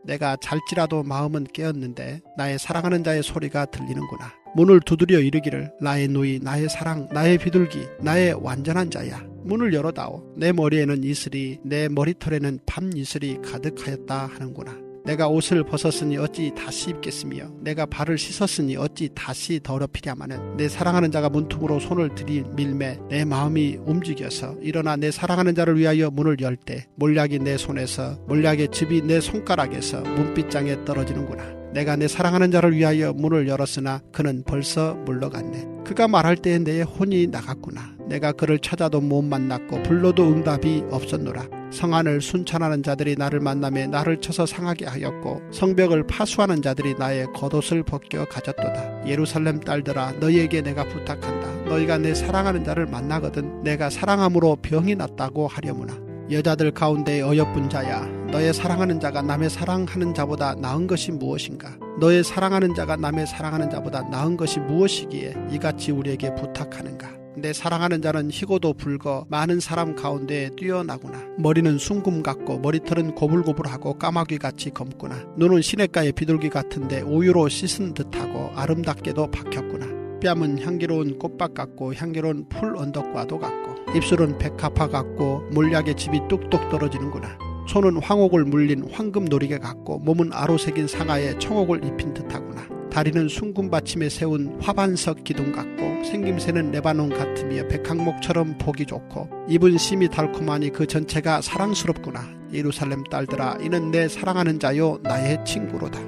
내가 잘지라도 마음은 깨었는데 나의 사랑하는 자의 소리가 들리는구나. 문을 두드려 이르기를 나의 누이, 나의 사랑, 나의 비둘기, 나의 완전한 자야. 문을 열어다오. 내 머리에는 이슬이, 내 머리털에는 밤 이슬이 가득하였다 하는구나. 내가 옷을 벗었으니 어찌 다시 입겠으며 내가 발을 씻었으니 어찌 다시 더럽히랴마는 내 사랑하는 자가 문틈으로 손을 들이밀매 내 마음이 움직여서 일어나 내 사랑하는 자를 위하여 문을 열 때 몰약이 내 손에서 몰약의 즙이 내 손가락에서 문빗장에 떨어지는구나. 내가 내 사랑하는 자를 위하여 문을 열었으나 그는 벌써 물러갔네. 그가 말할 때에 내 혼이 나갔구나. 내가 그를 찾아도 못 만났고 불러도 응답이 없었노라. 성안을 순찰하는 자들이 나를 만나며 나를 쳐서 상하게 하였고 성벽을 파수하는 자들이 나의 겉옷을 벗겨 가졌도다. 예루살렘 딸들아, 너희에게 내가 부탁한다. 너희가 내 사랑하는 자를 만나거든 내가 사랑함으로 병이 났다고 하려무나. 여자들 가운데 어여쁜 자야, 너의 사랑하는 자가 남의 사랑하는 자보다 나은 것이 무엇인가? 너의 사랑하는 자가 남의 사랑하는 자보다 나은 것이 무엇이기에 이같이 우리에게 부탁하는가? 내 사랑하는 자는 희고도 붉어 많은 사람 가운데 뛰어나구나. 머리는 순금 같고 머리털은 고불고불하고 까마귀같이 검구나. 눈은 시냇가의 비둘기 같은데 우유로 씻은 듯하고 아름답게도 박혔구나. 뺨은 향기로운 꽃밭 같고 향기로운 풀 언덕과도 같고 입술은 백합화 같고 몰약의 즙이 뚝뚝 떨어지는구나. 손은 황옥을 물린 황금 노리개 같고 몸은 아로새긴 상아에 청옥을 입힌 듯하구나. 다리는 순금 받침에 세운 화반석 기둥 같고 생김새는 레바논 같으며 백항목처럼 보기 좋고 입은 심이 달콤하니 그 전체가 사랑스럽구나. 예루살렘 딸들아, 이는 내 사랑하는 자요 나의 친구로다.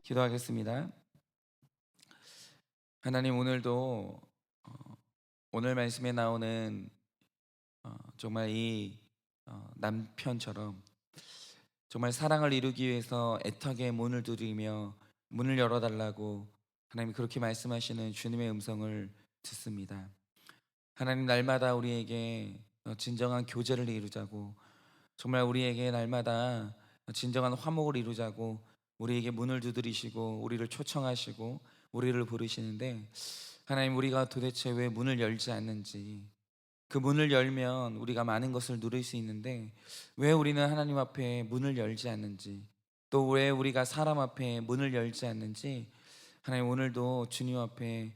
기도하겠습니다. 하나님, 오늘도 오늘 말씀에 나오는 정말 이 남편처럼 정말 사랑을 이루기 위해서 애타게 문을 두드리며 문을 열어달라고 하나님 그렇게 말씀하시는 주님의 음성을 듣습니다. 하나님, 날마다 우리에게 진정한 교제를 이루자고, 정말 우리에게 날마다 진정한 화목을 이루자고 우리에게 문을 두드리시고 우리를 초청하시고 우리를 부르시는데, 하나님, 우리가 도대체 왜 문을 열지 않는지, 그 문을 열면 우리가 많은 것을 누릴 수 있는데 왜 우리는 하나님 앞에 문을 열지 않는지, 또 왜 우리가 사람 앞에 문을 열지 않는지, 하나님 오늘도 주님 앞에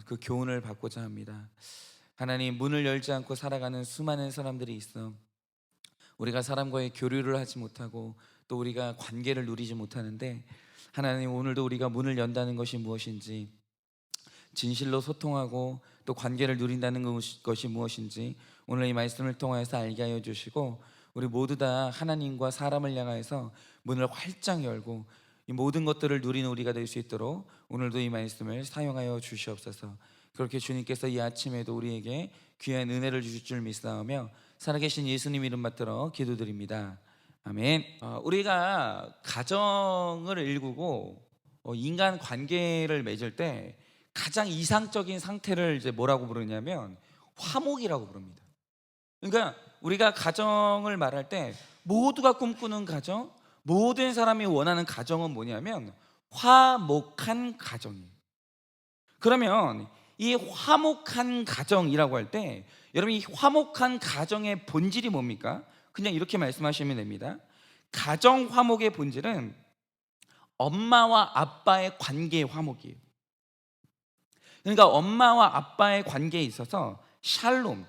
그 교훈을 받고자 합니다. 하나님, 문을 열지 않고 살아가는 수많은 사람들이 있어 우리가 사람과의 교류를 하지 못하고 또 우리가 관계를 누리지 못하는데, 하나님 오늘도 우리가 문을 연다는 것이 무엇인지, 진실로 소통하고 또 관계를 누린다는 것이 무엇인지 오늘 이 말씀을 통해서 알게 하여 주시고, 우리 모두 다 하나님과 사람을 향해서 문을 활짝 열고 이 모든 것들을 누리는 우리가 될 수 있도록 오늘도 이 말씀을 사용하여 주시옵소서. 그렇게 주님께서 이 아침에도 우리에게 귀한 은혜를 주실 줄 믿사오며 살아계신 예수님 이름 받들어 기도드립니다. 아멘. 우리가 가정을 일구고 인간 관계를 맺을 때 가장 이상적인 상태를 이제 뭐라고 부르냐면 화목이라고 부릅니다. 그러니까 우리가 가정을 말할 때 모두가 꿈꾸는 가정, 모든 사람이 원하는 가정은 뭐냐면 화목한 가정이에요. 그러면 이 화목한 가정이라고 할 때 여러분, 이 화목한 가정의 본질이 뭡니까? 그냥 이렇게 말씀하시면 됩니다. 가정 화목의 본질은 엄마와 아빠의 관계의 화목이에요. 그러니까 엄마와 아빠의 관계에 있어서 샬롬,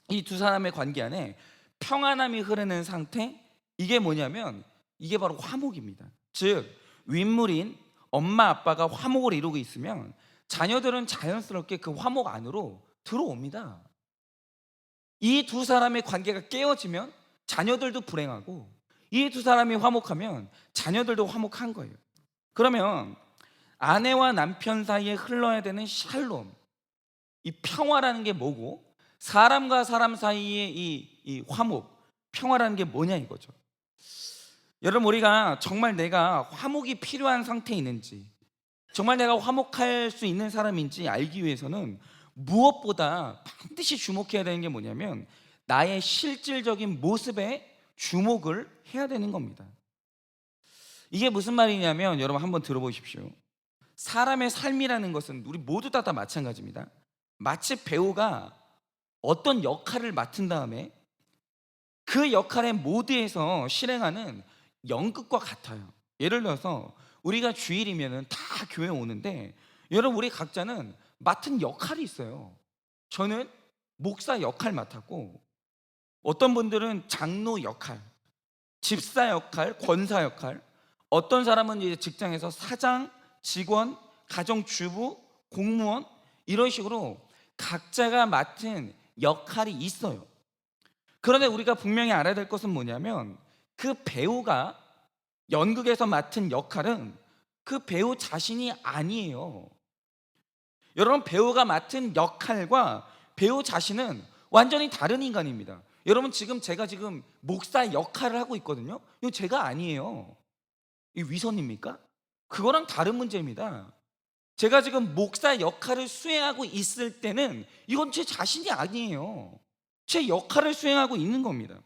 이 두 사람의 관계 안에 평안함이 흐르는 상태, 이게 뭐냐면 이게 바로 화목입니다. 즉 윗물인 엄마 아빠가 화목을 이루고 있으면 자녀들은 자연스럽게 그 화목 안으로 들어옵니다. 이 두 사람의 관계가 깨어지면 자녀들도 불행하고, 이 두 사람이 화목하면 자녀들도 화목한 거예요. 그러면 아내와 남편 사이에 흘러야 되는 샬롬, 이 평화라는 게 뭐고, 사람과 사람 사이의 이 화목, 평화라는 게 뭐냐 이거죠. 여러분, 우리가 정말 내가 화목이 필요한 상태에 있는지, 정말 내가 화목할 수 있는 사람인지 알기 위해서는 무엇보다 반드시 주목해야 되는 게 뭐냐면 나의 실질적인 모습에 주목을 해야 되는 겁니다. 이게 무슨 말이냐면 여러분 한번 들어보십시오. 사람의 삶이라는 것은 우리 모두 다 마찬가지입니다. 마치 배우가 어떤 역할을 맡은 다음에 그 역할의 모드에서 실행하는 연극과 같아요. 예를 들어서 우리가 주일이면은 다 교회 오는데, 여러분 우리 각자는 맡은 역할이 있어요. 저는 목사 역할 맡았고, 어떤 분들은 장로 역할, 집사 역할, 권사 역할, 어떤 사람은 이제 직장에서 사장, 직원, 가정주부, 공무원, 이런 식으로 각자가 맡은 역할이 있어요. 그런데 우리가 분명히 알아야 될 것은 뭐냐면, 그 배우가 연극에서 맡은 역할은 그 배우 자신이 아니에요. 여러분, 배우가 맡은 역할과 배우 자신은 완전히 다른 인간입니다. 여러분, 제가 지금 목사 역할을 하고 있거든요. 이거 제가 아니에요. 이 위선입니까? 그거랑 다른 문제입니다. 제가 지금 목사 역할을 수행하고 있을 때는 이건 제 자신이 아니에요. 제 역할을 수행하고 있는 겁니다.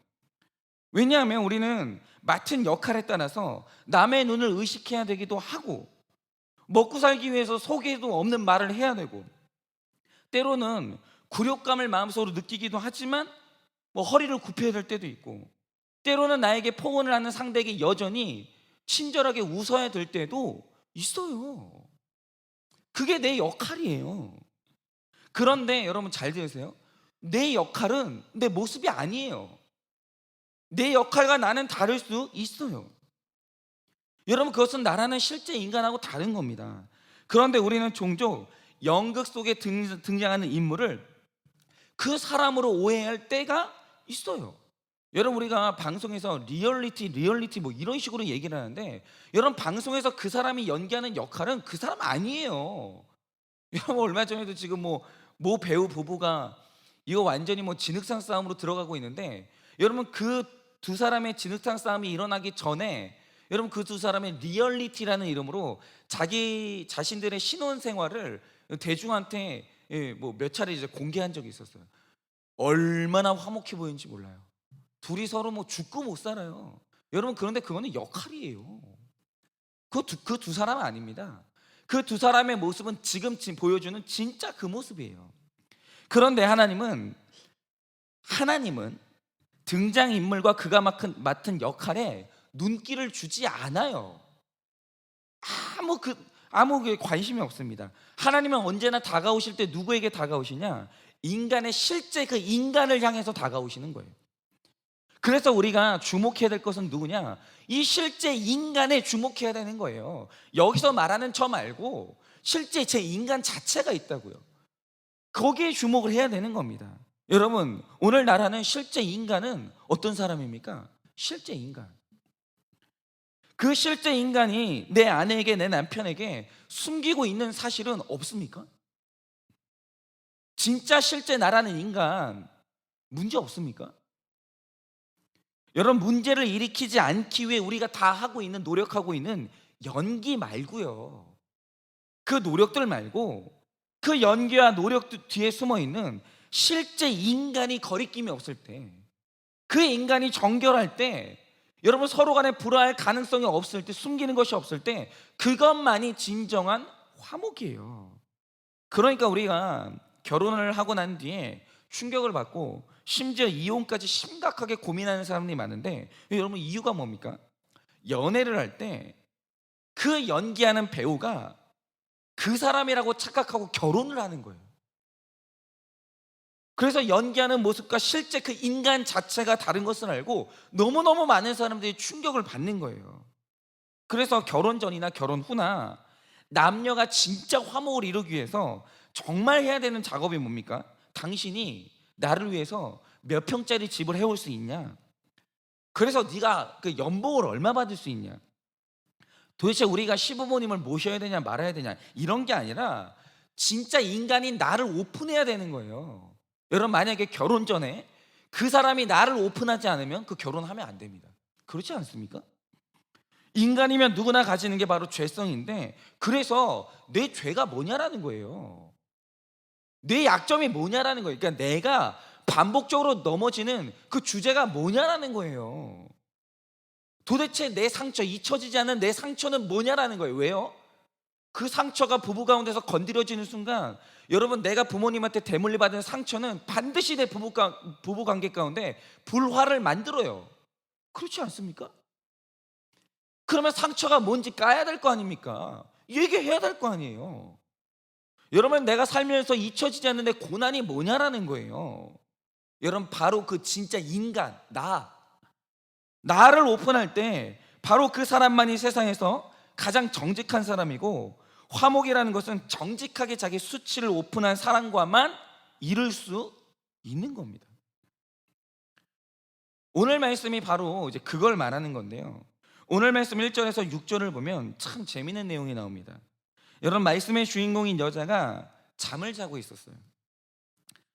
왜냐하면 우리는 맡은 역할에 따라서 남의 눈을 의식해야 되기도 하고, 먹고 살기 위해서 속에도 없는 말을 해야 되고, 때로는 굴욕감을 마음속으로 느끼기도 하지만 허리를 굽혀야 될 때도 있고, 때로는 나에게 포원을 하는 상대에게 여전히 친절하게 웃어야 될 때도 있어요. 그게 내 역할이에요. 그런데 여러분 잘 들으세요. 내 역할은 내 모습이 아니에요. 내 역할과 나는 다를 수 있어요. 여러분, 그것은 나라는 실제 인간하고 다른 겁니다. 그런데 우리는 종종 연극 속에 등장하는 인물을 그 사람으로 오해할 때가 있어요. 여러분, 우리가 방송에서 리얼리티 뭐 이런 식으로 얘기를 하는데, 여러분, 방송에서 그 사람이 연기하는 역할은 그 사람 아니에요. 여러분, 얼마 전에도 지금 모 배우 부부가 이거 완전히 진흙탕 싸움으로 들어가고 있는데, 여러분, 그 두 사람의 진흙탕 싸움이 일어나기 전에 여러분, 그 두 사람의 리얼리티라는 이름으로 자기 자신들의 신혼 생활을 대중한테 몇 차례 이제 공개한 적이 있었어요. 얼마나 화목해 보이는지 몰라요. 둘이 서로 죽고 못 살아요. 여러분, 그런데 그거는 역할이에요. 그 두 사람은 아닙니다. 그 두 사람의 모습은 지금 보여주는 진짜 그 모습이에요. 그런데 하나님은 등장인물과 그가 맡은 역할에 눈길을 주지 않아요. 아무 관심이 없습니다. 하나님은 언제나 다가오실 때 누구에게 다가오시냐? 인간의 실제 그 인간을 향해서 다가오시는 거예요. 그래서 우리가 주목해야 될 것은 누구냐? 이 실제 인간에 주목해야 되는 거예요. 여기서 말하는 저 말고 실제 제 인간 자체가 있다고요. 거기에 주목을 해야 되는 겁니다. 여러분, 오늘 나라는 실제 인간은 어떤 사람입니까? 실제 인간. 그 실제 인간이 내 아내에게, 내 남편에게 숨기고 있는 사실은 없습니까? 진짜 실제 나라는 인간 문제 없습니까? 여러분, 문제를 일으키지 않기 위해 우리가 다 노력하고 있는 연기 말고요, 그 노력들 말고 그 연기와 노력 뒤에 숨어 있는 실제 인간이 거리낌이 없을 때, 그 인간이 정결할 때, 여러분, 서로 간에 불화할 가능성이 없을 때, 숨기는 것이 없을 때, 그것만이 진정한 화목이에요. 그러니까 우리가 결혼을 하고 난 뒤에 충격을 받고 심지어 이혼까지 심각하게 고민하는 사람들이 많은데, 여러분, 이유가 뭡니까? 연애를 할 때 그 연기하는 배우가 그 사람이라고 착각하고 결혼을 하는 거예요. 그래서 연기하는 모습과 실제 그 인간 자체가 다른 것을 알고 너무너무 많은 사람들이 충격을 받는 거예요. 그래서 결혼 전이나 결혼 후나 남녀가 진짜 화목을 이루기 위해서 정말 해야 되는 작업이 뭡니까? 당신이 나를 위해서 몇 평짜리 집을 해올 수 있냐? 그래서 네가 그 연봉을 얼마 받을 수 있냐? 도대체 우리가 시부모님을 모셔야 되냐 말아야 되냐, 이런 게 아니라 진짜 인간인 나를 오픈해야 되는 거예요. 여러분, 만약에 결혼 전에 그 사람이 나를 오픈하지 않으면 그 결혼하면 안 됩니다. 그렇지 않습니까? 인간이면 누구나 가지는 게 바로 죄성인데, 그래서 내 죄가 뭐냐라는 거예요. 내 약점이 뭐냐라는 거예요. 그러니까 내가 반복적으로 넘어지는 그 주제가 뭐냐라는 거예요. 도대체 내 상처, 잊혀지지 않는 내 상처는 뭐냐라는 거예요. 왜요? 그 상처가 부부 가운데서 건드려지는 순간 여러분, 내가 부모님한테 대물림 받은 상처는 반드시 내 부부 관계 가운데 불화를 만들어요. 그렇지 않습니까? 그러면 상처가 뭔지 까야 될 거 아닙니까? 얘기해야 될 거 아니에요. 여러분, 내가 살면서 잊혀지지 않는 내 고난이 뭐냐라는 거예요. 여러분, 바로 그 진짜 인간, 나를 오픈할 때 바로 그 사람만이 세상에서 가장 정직한 사람이고, 화목이라는 것은 정직하게 자기 수치를 오픈한 사람과만 이룰 수 있는 겁니다. 오늘 말씀이 바로 이제 그걸 말하는 건데요. 오늘 말씀 1절에서 6절을 보면 참 재미있는 내용이 나옵니다. 여러분, 말씀의 주인공인 여자가 잠을 자고 있었어요.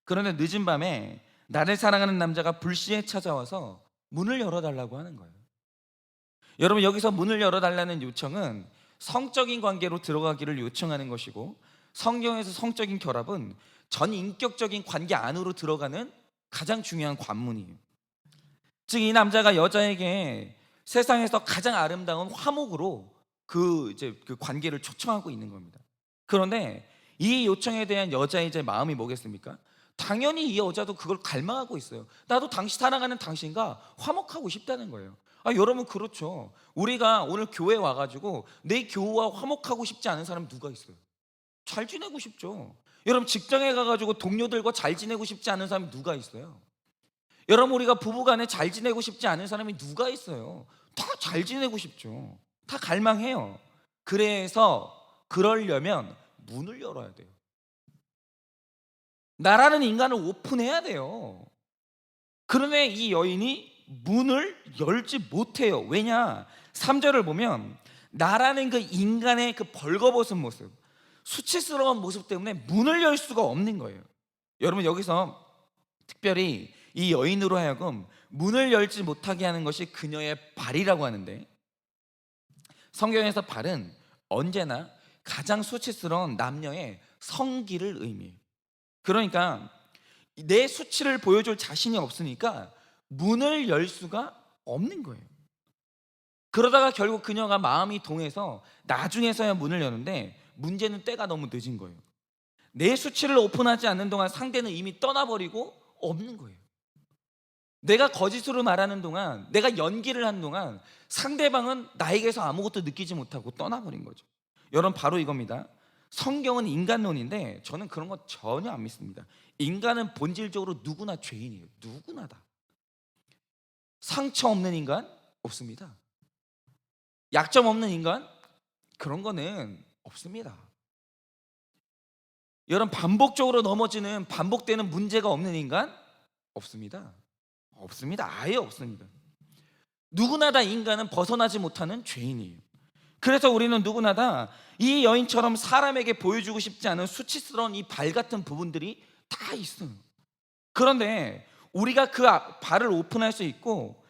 그런데 늦은 밤에 나를 사랑하는 남자가 불시에 찾아와서 문을 열어달라고 하는 거예요. 여러분, 여기서 문을 열어달라는 요청은 성적인 관계로 들어가기를 요청하는 것이고, 성경에서 성적인 결합은 전인격적인 관계 안으로 들어가는 가장 중요한 관문이에요. 즉, 이 남자가 여자에게 세상에서 가장 아름다운 화목으로 그 관계를 초청하고 있는 겁니다. 그런데 이 요청에 대한 여자의 이제 마음이 뭐겠습니까? 당연히 이 여자도 그걸 갈망하고 있어요. 나도 사랑하는 당신과 화목하고 싶다는 거예요. 여러분, 그렇죠. 우리가 오늘 교회 와가지고 내 교우와 화목하고 싶지 않은 사람 누가 있어요? 잘 지내고 싶죠. 여러분, 직장에 가가지고 동료들과 잘 지내고 싶지 않은 사람이 누가 있어요? 여러분, 우리가 부부간에 잘 지내고 싶지 않은 사람이 누가 있어요? 다 잘 지내고 싶죠. 다 갈망해요. 그래서 그러려면 문을 열어야 돼요. 나라는 인간을 오픈해야 돼요. 그런데 이 여인이 문을 열지 못해요. 왜냐? 3절을 보면 나라는 그 인간의 그 벌거벗은 모습, 수치스러운 모습 때문에 문을 열 수가 없는 거예요. 여러분, 여기서 특별히 이 여인으로 하여금 문을 열지 못하게 하는 것이 그녀의 발이라고 하는데, 성경에서 발은 언제나 가장 수치스러운 남녀의 성기를 의미해요. 그러니까 내 수치를 보여줄 자신이 없으니까 문을 열 수가 없는 거예요. 그러다가 결국 그녀가 마음이 동해서 나중에서야 문을 여는데, 문제는 때가 너무 늦은 거예요. 내 수치를 오픈하지 않는 동안 상대는 이미 떠나버리고 없는 거예요. 내가 거짓으로 말하는 동안, 내가 연기를 하는 동안 상대방은 나에게서 아무것도 느끼지 못하고 떠나버린 거죠. 여러분, 바로 이겁니다. 성경은 인간론인데 저는 그런 거 전혀 안 믿습니다. 인간은 본질적으로 누구나 죄인이에요. 누구나 다. 상처 없는 인간 없습니다. 약점 없는 인간, 그런 거는 없습니다. 여러분, 반복적으로 넘어지는, 반복되는 문제가 없는 인간 없습니다. 없습니다. 아예 없습니다. 누구나 다 인간은 벗어나지 못하는 죄인이에요. 그래서 우리는 누구나 다 이 여인처럼 사람에게 보여주고 싶지 않은 수치스러운 이 발 같은 부분들이 다 있어요. 그런데 우리가 그 발을 오픈할 수 있고,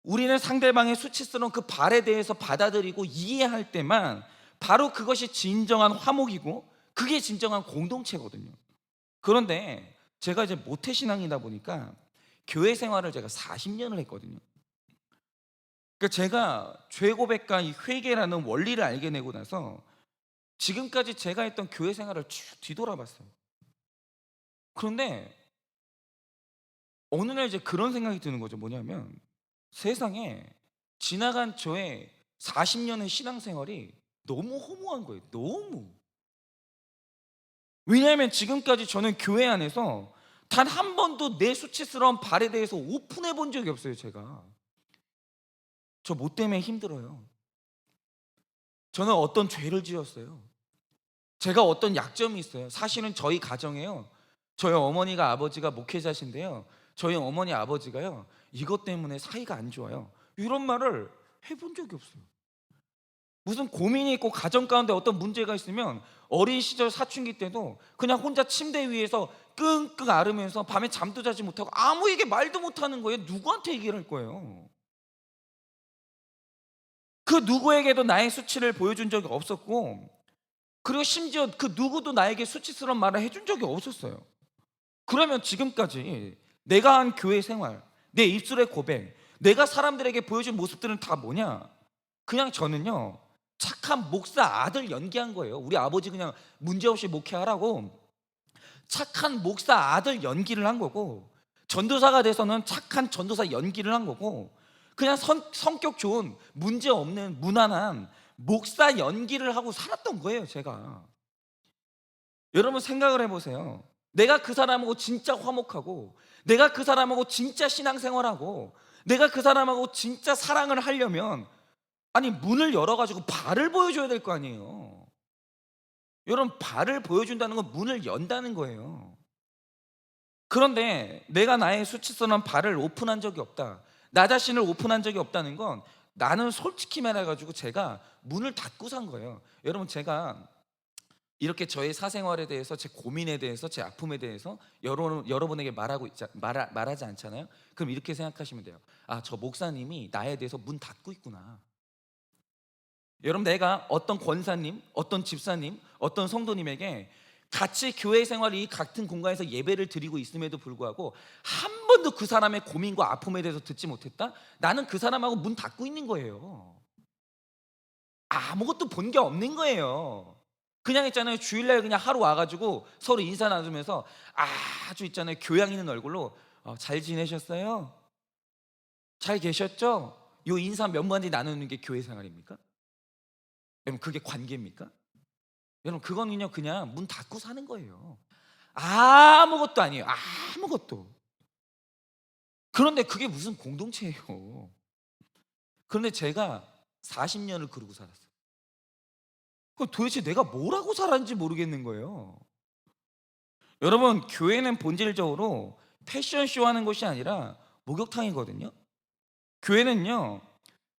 우리는 상대방의 수치스러운 그 발에 대해서 받아들이고 이해할 때만 바로 그것이 진정한 화목이고, 그게 진정한 공동체거든요. 그런데 제가 이제 모태신앙이다 보니까 교회 생활을 제가 40년을 했거든요. 그러니까 제가 죄고백과 이 회개라는 원리를 알게 되고 나서 지금까지 제가 했던 교회 생활을 쭉 뒤돌아봤어요. 그런데 어느 날 이제 그런 생각이 드는 거죠. 뭐냐면, 세상에 지나간 저의 40년의 신앙생활이 너무 허무한 거예요. 너무. 왜냐하면 지금까지 저는 교회 안에서 단 한 번도 내 수치스러운 발에 대해서 오픈해 본 적이 없어요. 제가 저 뭐 때문에 힘들어요? 저는 어떤 죄를 지었어요? 제가 어떤 약점이 있어요? 사실은 저희 가정에요, 저희 어머니가 아버지가 목회자신데요, 저희 어머니 아버지가요, 이것 때문에 사이가 안 좋아요, 이런 말을 해본 적이 없어요. 무슨 고민이 있고 가정 가운데 어떤 문제가 있으면 어린 시절 사춘기 때도 그냥 혼자 침대 위에서 끙끙 앓으면서 밤에 잠도 자지 못하고 아무에게 말도 못하는 거예요. 누구한테 얘기를 할 거예요? 그 누구에게도 나의 수치를 보여준 적이 없었고, 그리고 심지어 그 누구도 나에게 수치스러운 말을 해준 적이 없었어요. 그러면 지금까지 내가 한 교회 생활, 내 입술의 고백, 내가 사람들에게 보여준 모습들은 다 뭐냐? 그냥 저는요, 착한 목사 아들 연기한 거예요. 우리 아버지 그냥 문제없이 목회하라고 착한 목사 아들 연기를 한 거고, 전도사가 돼서는 착한 전도사 연기를 한 거고, 그냥 성격 좋은 문제 없는 무난한 목사 연기를 하고 살았던 거예요 제가. 여러분 생각을 해보세요. 내가 그 사람하고 진짜 화목하고, 내가 그 사람하고 진짜 신앙생활하고, 내가 그 사람하고 진짜 사랑을 하려면, 아니 문을 열어가지고 발을 보여줘야 될 거 아니에요. 여러분, 발을 보여준다는 건 문을 연다는 거예요. 그런데 내가 나의 수치스러운 발을 오픈한 적이 없다, 나 자신을 오픈한 적이 없다는 건, 나는 솔직히 말해가지고 제가 문을 닫고 산 거예요. 여러분, 제가 이렇게 저의 사생활에 대해서, 제 고민에 대해서, 제 아픔에 대해서 여러분에게 말하지 않잖아요. 그럼 이렇게 생각하시면 돼요. 아, 저 목사님이 나에 대해서 문 닫고 있구나. 여러분, 내가 어떤 권사님, 어떤 집사님, 어떤 성도님에게 같이 교회 생활이 같은 공간에서 예배를 드리고 있음에도 불구하고 한 번도 그 사람의 고민과 아픔에 대해서 듣지 못했다? 나는 그 사람하고 문 닫고 있는 거예요. 아무것도 본 게 없는 거예요. 그냥 있잖아요, 주일날 그냥 하루 와가지고 서로 인사 나누면서 아주 있잖아요, 교양 있는 얼굴로 잘 지내셨어요? 잘 계셨죠? 요 인사 몇 마디 나누는 게 교회 생활입니까? 여러분, 그게 관계입니까? 여러분, 그거는요 그냥 문 닫고 사는 거예요. 아무것도 아니에요. 아무것도. 그런데 그게 무슨 공동체예요. 그런데 제가 40년을 그러고 살았어요. 그럼 도대체 내가 뭐라고 살았는지 모르겠는 거예요. 여러분, 교회는 본질적으로 패션쇼 하는 것이 아니라 목욕탕이거든요. 교회는요,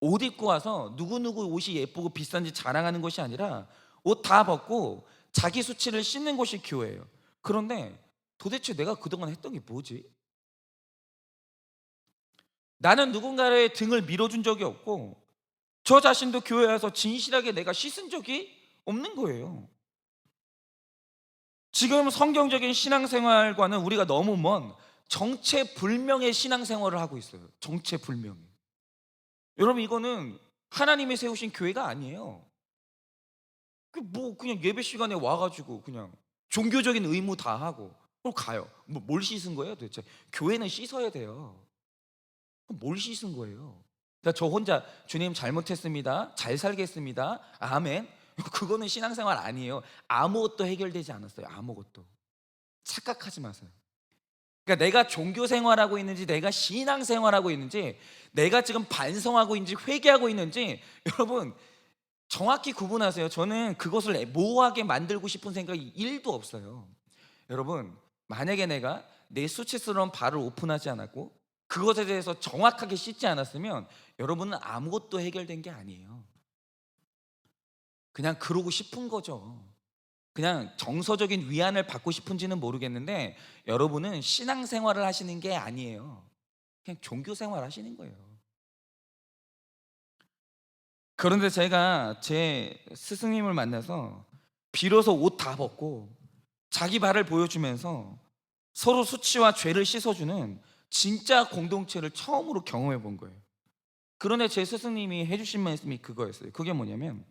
옷 입고 와서 누구누구 옷이 예쁘고 비싼지 자랑하는 것이 아니라 옷 다 벗고 자기 수치를 씻는 것이 교회예요. 그런데 도대체 내가 그동안 했던 게 뭐지? 나는 누군가의 등을 밀어준 적이 없고, 저 자신도 교회 와서 진실하게 내가 씻은 적이 없는 거예요. 지금 성경적인 신앙생활과는 우리가 너무 먼 정체불명의 신앙생활을 하고 있어요. 정체불명의. 여러분, 이거는 하나님이 세우신 교회가 아니에요. 그냥 예배 시간에 와가지고 그냥 종교적인 의무 다 하고 그럼 가요. 뭘 씻은 거예요 도대체? 교회는 씻어야 돼요. 그럼 뭘 씻은 거예요? 그러니까 저 혼자 주님 잘못했습니다, 잘 살겠습니다, 아멘, 그거는 신앙생활 아니에요. 아무것도 해결되지 않았어요. 아무것도. 착각하지 마세요. 그러니까 내가 종교 생활하고 있는지, 내가 신앙 생활하고 있는지, 내가 지금 반성하고 있는지, 회개하고 있는지, 여러분 정확히 구분하세요. 저는 그것을 모호하게 만들고 싶은 생각이 1도 없어요. 여러분, 만약에 내가 내 수치스러운 발을 오픈하지 않았고 그것에 대해서 정확하게 씻지 않았으면 여러분은 아무것도 해결된 게 아니에요. 그냥 그러고 싶은 거죠. 그냥 정서적인 위안을 받고 싶은지는 모르겠는데 여러분은 신앙생활을 하시는 게 아니에요. 그냥 종교생활 하시는 거예요. 그런데 제가 제 스승님을 만나서 비로소 옷 다 벗고 자기 발을 보여주면서 서로 수치와 죄를 씻어주는 진짜 공동체를 처음으로 경험해 본 거예요. 그런데 제 스승님이 해주신 말씀이 그거였어요. 그게 뭐냐면,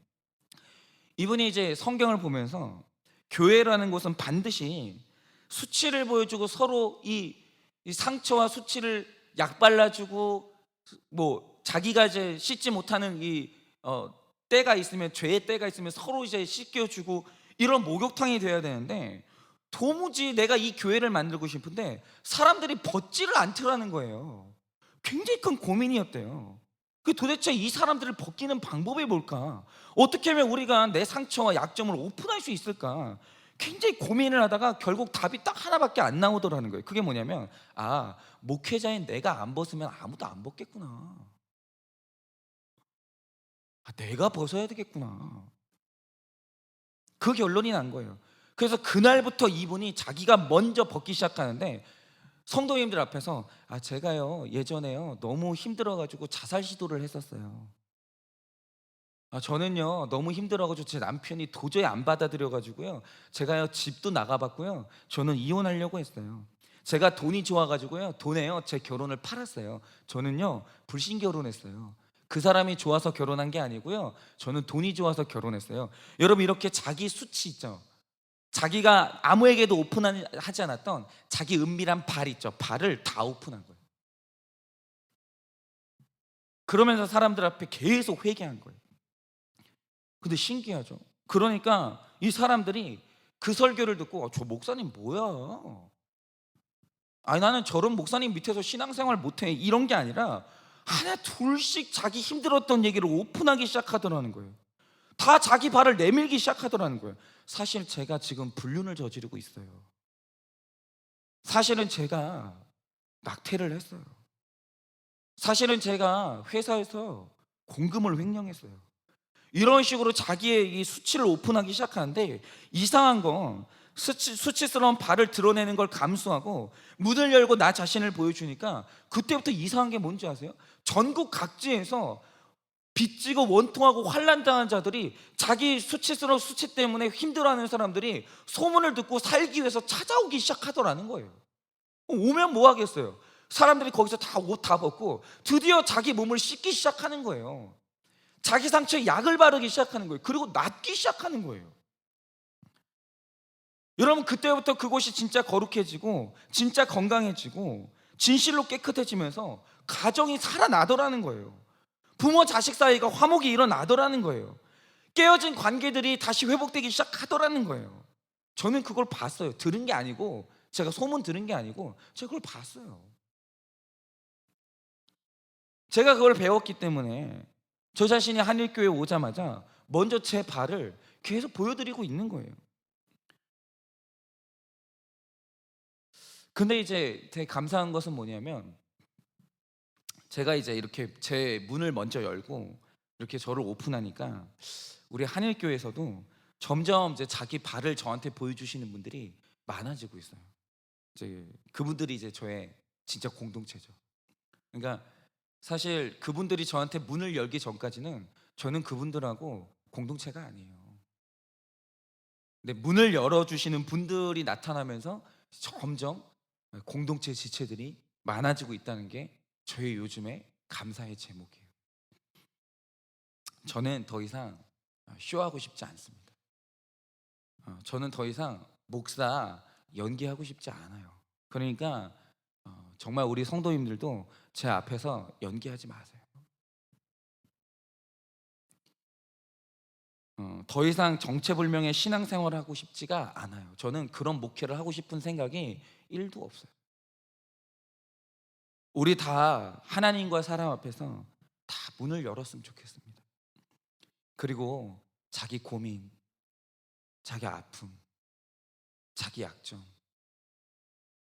이분이 이제 성경을 보면서 교회라는 곳은 반드시 수치를 보여주고 서로 이 상처와 수치를 약 발라주고, 뭐 자기가 이제 씻지 못하는 때가 있으면, 죄의 때가 있으면 서로 이제 씻겨주고 이런 목욕탕이 돼야 되는데, 도무지 내가 이 교회를 만들고 싶은데 사람들이 벗지를 않더라는 거예요. 굉장히 큰 고민이었대요. 도대체 이 사람들을 벗기는 방법이 뭘까? 어떻게 하면 우리가 내 상처와 약점을 오픈할 수 있을까? 굉장히 고민을 하다가 결국 답이 딱 하나밖에 안 나오더라는 거예요. 그게 뭐냐면, 목회자인 내가 안 벗으면 아무도 안 벗겠구나. 내가 벗어야 되겠구나. 그 결론이 난 거예요. 그래서 그날부터 이분이 자기가 먼저 벗기 시작하는데, 성도님들 앞에서 제가요 예전에요 너무 힘들어가지고 자살 시도를 했었어요. 저는요 너무 힘들어가지고 제 남편이 도저히 안 받아들여가지고요, 제가요 집도 나가봤고요, 저는 이혼하려고 했어요. 제가 돈이 좋아가지고요, 돈에요 제 결혼을 팔았어요. 저는요 불신 결혼했어요. 그 사람이 좋아서 결혼한 게 아니고요. 저는 돈이 좋아서 결혼했어요. 여러분, 이렇게 자기 수치 있죠. 자기가 아무에게도 오픈하지 않았던 자기 은밀한 발 있죠. 발을 다 오픈한 거예요. 그러면서 사람들 앞에 계속 회개한 거예요. 근데 신기하죠. 그러니까 이 사람들이 그 설교를 듣고 저 목사님 뭐야? 아니 나는 저런 목사님 밑에서 신앙생활 못해, 이런 게 아니라 하나 둘씩 자기 힘들었던 얘기를 오픈하기 시작하더라는 거예요. 다 자기 발을 내밀기 시작하더라는 거예요. 사실 제가 지금 불륜을 저지르고 있어요. 사실은 제가 낙태를 했어요. 사실은 제가 회사에서 공금을 횡령했어요. 이런 식으로 자기의 이 수치를 오픈하기 시작하는데, 이상한 건 수치스러운 발을 드러내는 걸 감수하고 문을 열고 나 자신을 보여주니까 그때부터 이상한 게 뭔지 아세요? 전국 각지에서 빚지고 원통하고 환난당한 자들이, 자기 수치스러운 수치 때문에 힘들어하는 사람들이 소문을 듣고 살기 위해서 찾아오기 시작하더라는 거예요. 오면 뭐 하겠어요? 사람들이 거기서 다 옷 다 벗고 드디어 자기 몸을 씻기 시작하는 거예요. 자기 상처에 약을 바르기 시작하는 거예요. 그리고 낫기 시작하는 거예요. 여러분, 그때부터 그곳이 진짜 거룩해지고 진짜 건강해지고 진실로 깨끗해지면서 가정이 살아나더라는 거예요. 부모 자식 사이가 화목이 일어나더라는 거예요. 깨어진 관계들이 다시 회복되기 시작하더라는 거예요. 저는 그걸 봤어요. 들은 게 아니고, 제가 소문 들은 게 아니고 제가 그걸 봤어요. 제가 그걸 배웠기 때문에 저 자신이 한일교회에 오자마자 먼저 제 발을 계속 보여드리고 있는 거예요. 근데 이제 되게 감사한 것은 뭐냐면, 제가 이제 이렇게 제 문을 먼저 열고 이렇게 저를 오픈하니까 우리 한일교회에서도 점점 이제 자기 발을 저한테 보여주시는 분들이 많아지고 있어요. 이제 그분들이 이제 저의 진짜 공동체죠. 그러니까 사실 그분들이 저한테 문을 열기 전까지는 저는 그분들하고 공동체가 아니에요. 근데 문을 열어주시는 분들이 나타나면서 점점 공동체 지체들이 많아지고 있다는 게 저의 요즘의 감사의 제목이에요. 저는 더 이상 쇼하고 싶지 않습니다. 저는 더 이상 목사 연기하고 싶지 않아요. 그러니까 정말 우리 성도님들도 제 앞에서 연기하지 마세요. 더 이상 정체불명의 신앙생활을 하고 싶지가 않아요. 저는 그런 목회를 하고 싶은 생각이 1도 없어요. 우리 다 하나님과 사람 앞에서 다 문을 열었으면 좋겠습니다. 그리고 자기 고민, 자기 아픔, 자기 약점,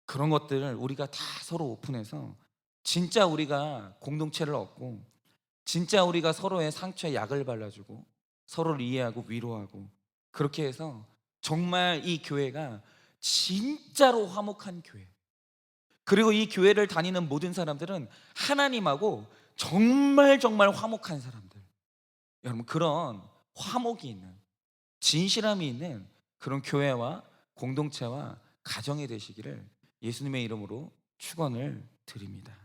그런 것들을 우리가 다 서로 오픈해서 진짜 우리가 공동체를 얻고, 진짜 우리가 서로의 상처에 약을 발라주고 서로를 이해하고 위로하고, 그렇게 해서 정말 이 교회가 진짜로 화목한 교회, 그리고 이 교회를 다니는 모든 사람들은 하나님하고 정말 정말 화목한 사람들, 여러분, 그런 화목이 있는, 진실함이 있는 그런 교회와 공동체와 가정이 되시기를 예수님의 이름으로 축원을 드립니다.